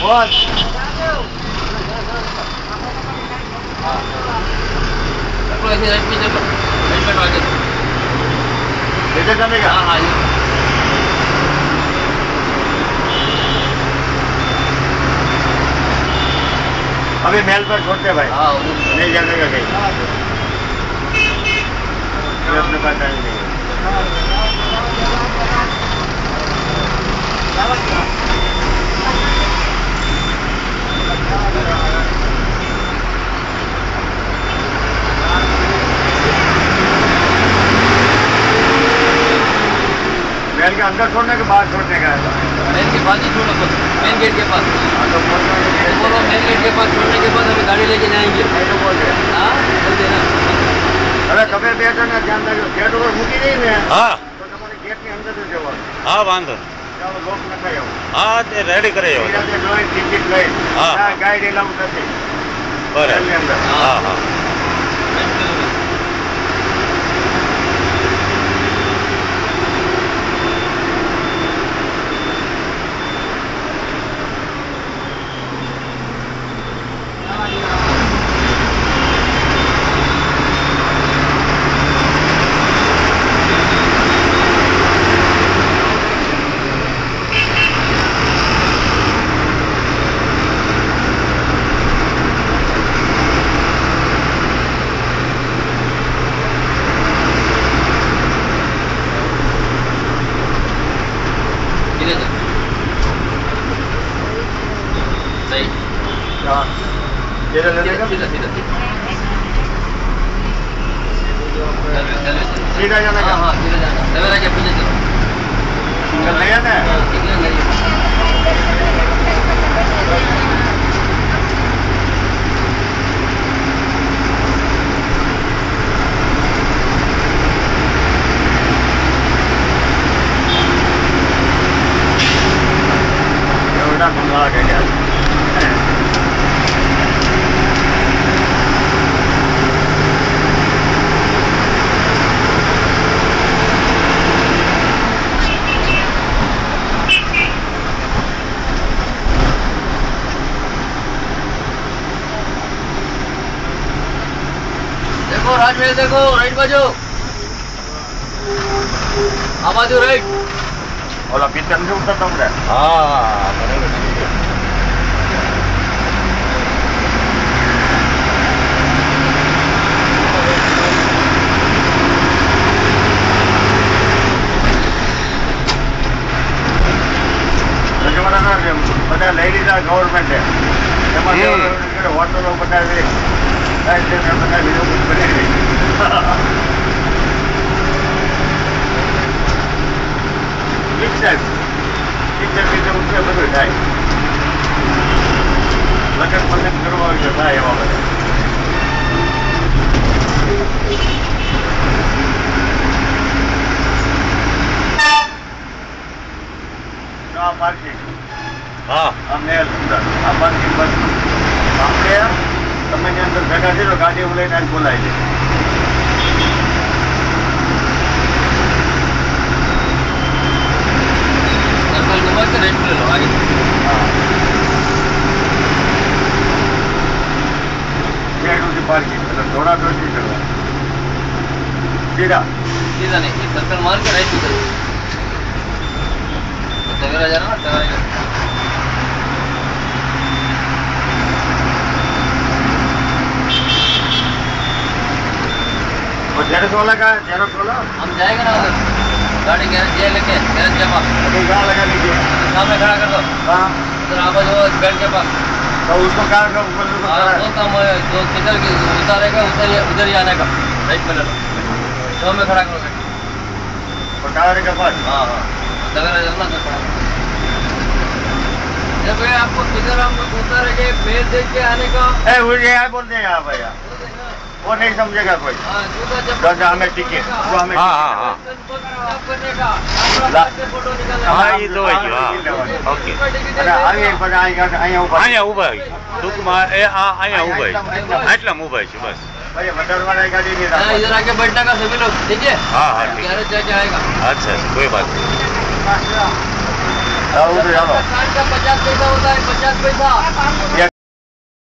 कौन इधर जाने का? हाँ अभी मेल पर छोड़ते भाई। हाँ नहीं जाने का कहीं अपने पास आने नहीं। मेल के अंदर छोड़ने के बाहर छोड़ने का है? मेल के पास ही छोड़ो, मेन गेट के पास। बोलो मेन गेट के पास छोड़ने के बाद अभी गाड़ी लेके जाएंगे। बोल रहे हैं अरे कभी बेटा ना ध्यान रखो, गेट ऊपर मूकी नहीं है। हाँ तो तुम्हारे गेट के अंदर जो हाँ वांधो ચાલો લોક નખાયો હા તે રેડી કરે જો જોઈ ટિકિટ લઈ હા ગાઈડ એલાઉ થશે બરાબર અંદર હા હા सीधा जाना का? हाँ सीधा जाना, सवेरा के पीछे चलो। सिग्नल नहीं है ना? सिग्नल नहीं है। ये उड़ा घुमा के क्या? राजमेल देखो राइट बाजू आ बाजू राइट ओला पीछे से उठता तुम रे हाँ बराबर બધા લઈ લીધા ગવર્મેન્ટે એમાં હોટલો બનાવી બધા વિડીયો બનાવી પિક્ચર ઉઠે બધું થાય લગ્ન પસંદ કરવા વિશે થાય એવા બધા પાર્કિંગ હા આ મેલ અંદર આ પાર્કિંગ બસ આપણે તમે જે અંદર ભેગા થયો ગાડી લઈને આજ બોલાવી દે पार्किंग मतलब थोड़ा तो नहीं करवा सीधा सीधा नहीं सर्कल मार के राइट उधर सवेरा जाना ना सवेरा और जेरक्स वाला का जेरक्स वाला हम जाएंगे ना उधर गाड़ी गैरेज ये लेके गैरेज के पास अभी कहाँ लगा लीजिए सामने खड़ा कर दो कहाँ उधर आप जो बेड के पास तो उसको कहाँ का ऊपर जो काम जो किधर की उतारेगा उधर ही आने का राइट में ले लो तो में खड़ा करो और टावर के पास हाँ हाँ सवेरा चलना तो पड़ा जब आपको किधर हम उतारेंगे पेड़ देख के आने का मुझे यहाँ बोल देगा भैया वो नहीं समझेगा कोई तो हमें टिकट तो हमें हाँ हाँ हाँ ये दो है ओके आगे અહીંયા ઊભા ટૂંકમાં એ અહીંયા ઊભા આટલામાં ઊભા છે બસ भाई मटर वाला गाड़ी नहीं रहा इधर आके बैठने का सभी लोग ठीक है हाँ हाँ गैरेज जाके आएगा अच्छा कोई बात नहीं का 50 पैसा होता है, 50 पैसा।